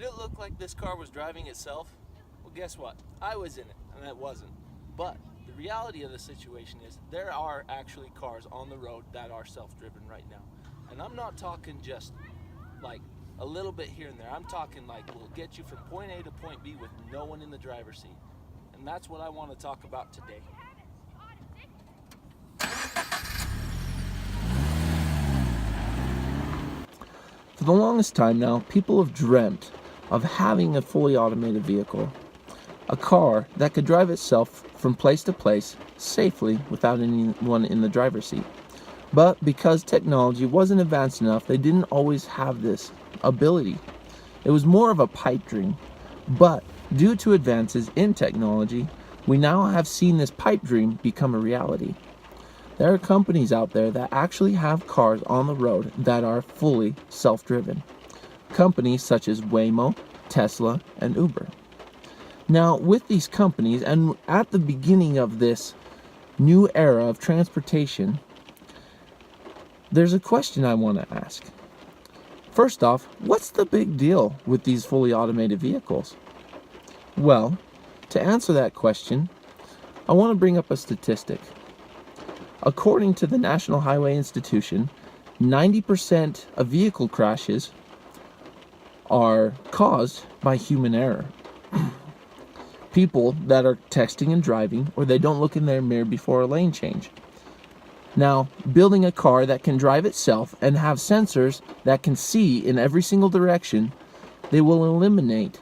Did it look like this car was driving itself? Well, guess what? I was in it, and it wasn't. But the reality of the situation is there are actually cars on the road that are self-driven right now. And I'm not talking just like a little bit here and there. I'm talking like will get you from point A to point B with no one in the driver's seat. And that's what I want to talk about today. For the longest time now, people have dreamt of having a fully automated vehicle. A car that could drive itself from place to place safely without anyone in the driver's seat. But because technology wasn't advanced enough, they didn't always have this ability. It was more of a pipe dream. But due to advances in technology, we now have seen this pipe dream become a reality. There are companies out there that actually have cars on the road that are fully self-driven. Companies such as Waymo, Tesla, and Uber. Now, with these companies, and at the beginning of this new era of transportation, there's a question I want to ask. First off, what's the big deal with these fully automated vehicles? Well, to answer that question, I want to bring up a statistic. According to the National Highway Institution, 90% of vehicle crashes are caused by human error. People that are texting and driving, or they don't look in their mirror before a lane change. Now, building a car that can drive itself and have sensors that can see in every single direction, they will eliminate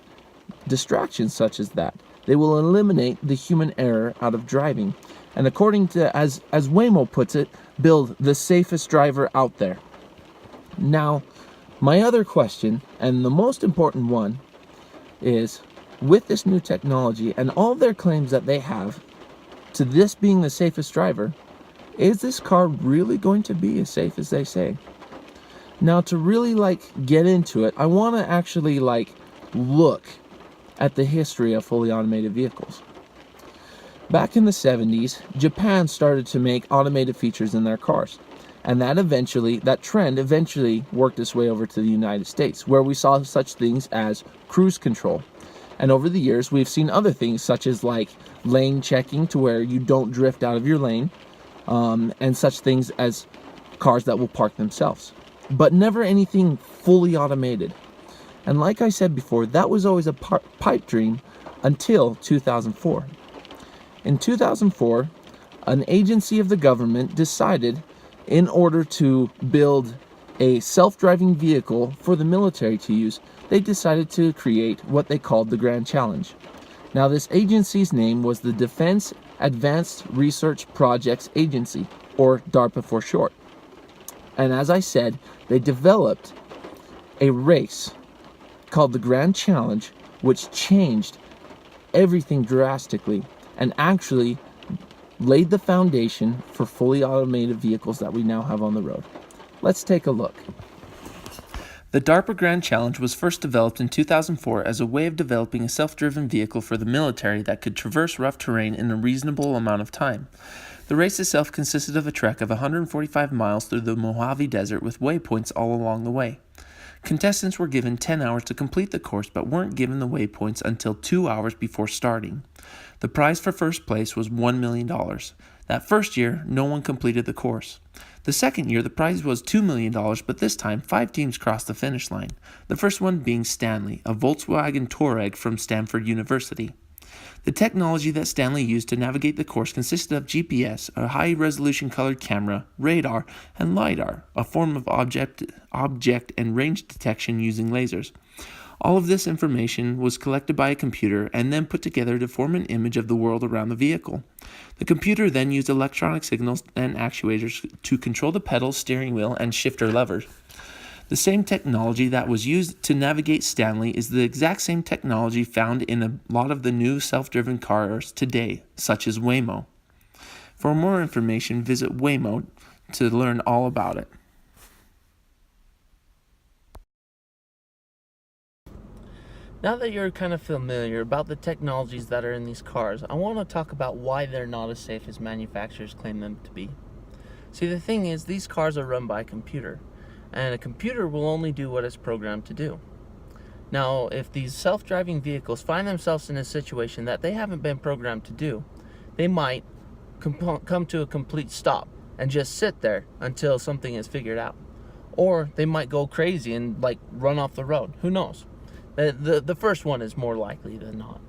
distractions such as that. They will eliminate the human error out of driving. And according to, as Waymo puts it, build the safest driver out there. Now, my other question, and the most important one, is with this new technology and all their claims that they have to this being the safest driver, is this car really going to be as safe as they say? Now, to really get into it, I want to actually look at the history of fully automated vehicles. Back in the 70s, Japan started to make automated features in their cars. And that trend eventually worked its way over to the United States, where we saw such things as cruise control. And over the years, we've seen other things such as lane checking to where you don't drift out of your lane, and such things as cars that will park themselves. But never anything fully automated. And like I said before, that was always a pipe dream until 2004. In 2004, an agency of the government decided, in order to build a self-driving vehicle for the military to use, they decided to create what they called the Grand Challenge. Now, this agency's name was the Defense Advanced Research Projects Agency, or DARPA for short. And as I said, they developed a race called the Grand Challenge, which changed everything drastically and actually laid the foundation for fully automated vehicles that we now have on the road. Let's take a look. The DARPA Grand Challenge was first developed in 2004 as a way of developing a self-driven vehicle for the military that could traverse rough terrain in a reasonable amount of time. The race itself consisted of a trek of 145 miles through the Mojave Desert with waypoints all along the way. Contestants were given 10 hours to complete the course but weren't given the waypoints until 2 hours before starting. The prize for first place was $1 million. That first year, no one completed the course. The second year, the prize was $2 million, but this time, 5 teams crossed the finish line. The first one being Stanley, a Volkswagen Touareg from Stanford University. The technology that Stanley used to navigate the course consisted of GPS, a high-resolution colored camera, radar, and LiDAR, a form of object and range detection using lasers. All of this information was collected by a computer and then put together to form an image of the world around the vehicle. The computer then used electronic signals and actuators to control the pedals, steering wheel, and shifter levers. The same technology that was used to navigate Stanley is the exact same technology found in a lot of the new self-driven cars today, such as Waymo. For more information, visit Waymo to learn all about it. Now that you're kind of familiar about the technologies that are in these cars, I want to talk about why they're not as safe as manufacturers claim them to be. See, the thing is, these cars are run by a computer, and a computer will only do what it's programmed to do. Now, if these self-driving vehicles find themselves in a situation that they haven't been programmed to do, they might come to a complete stop and just sit there until something is figured out. Or they might go crazy and like run off the road. Who knows? The first one is more likely than not.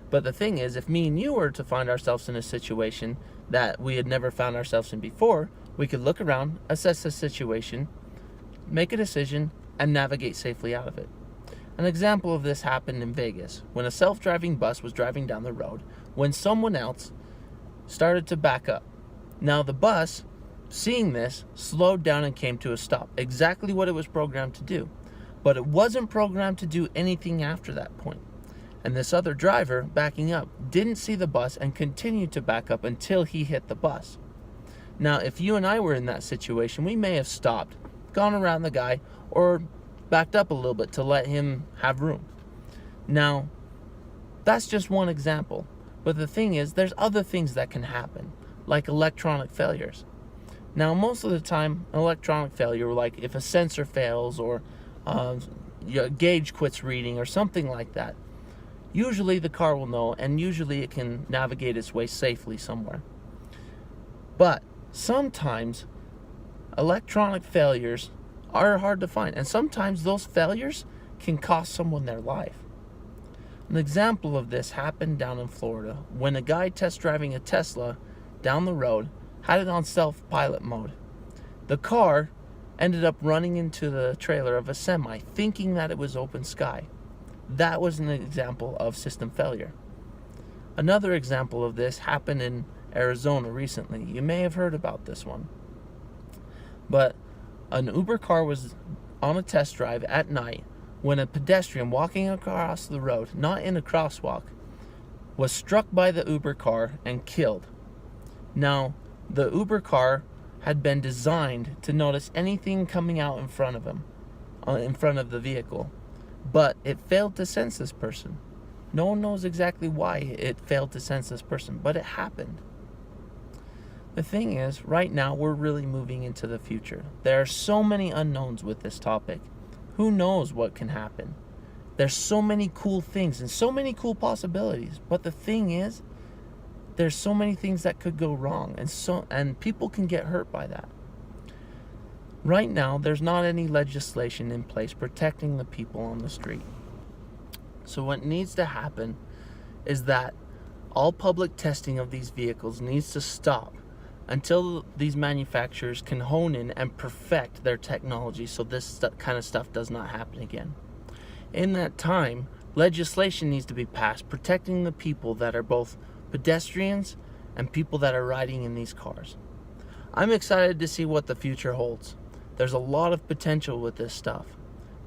But the thing is, if me and you were to find ourselves in a situation that we had never found ourselves in before, we could look around, assess the situation, make a decision, and navigate safely out of it. An example of this happened in Vegas when a self-driving bus was driving down the road when someone else started to back up. Now the bus, seeing this, slowed down and came to a stop, exactly what it was programmed to do. But it wasn't programmed to do anything after that point. And this other driver, backing up, didn't see the bus and continued to back up until he hit the bus. Now, if you and I were in that situation, we may have stopped, gone around the guy, or backed up a little bit to let him have room. Now, that's just one example. But the thing is, there's other things that can happen, like electronic failures. Now, most of the time, electronic failure, like if a sensor fails or your gauge quits reading or something like that, usually the car will know, and usually it can navigate its way safely somewhere. But sometimes electronic failures are hard to find, and sometimes those failures can cost someone their life. An example of this happened down in Florida when a guy test driving a Tesla down the road had it on self-pilot mode. The car ended up running into the trailer of a semi, thinking that it was open sky. That was an example of system failure. Another example of this happened in Arizona recently. You may have heard about this one. But an Uber car was on a test drive at night when a pedestrian walking across the road, not in a crosswalk, was struck by the Uber car and killed. Now, the Uber car had been designed to notice anything coming out in front of him, in front of the vehicle, but it failed to sense this person. No one knows exactly why it failed to sense this person, but it happened. The thing is, right now we're really moving into the future. There are so many unknowns with this topic. Who knows what can happen? There's so many cool things and so many cool possibilities, but the thing is, there's so many things that could go wrong, and people can get hurt by that. Right now, there's not any legislation in place protecting the people on the street. So what needs to happen is that all public testing of these vehicles needs to stop until these manufacturers can hone in and perfect their technology so this kind of stuff does not happen again. In that time, legislation needs to be passed protecting the people that are both pedestrians and people that are riding in these cars. I'm excited to see what the future holds. There's a lot of potential with this stuff.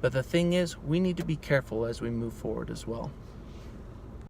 But the thing is, we need to be careful as we move forward as well.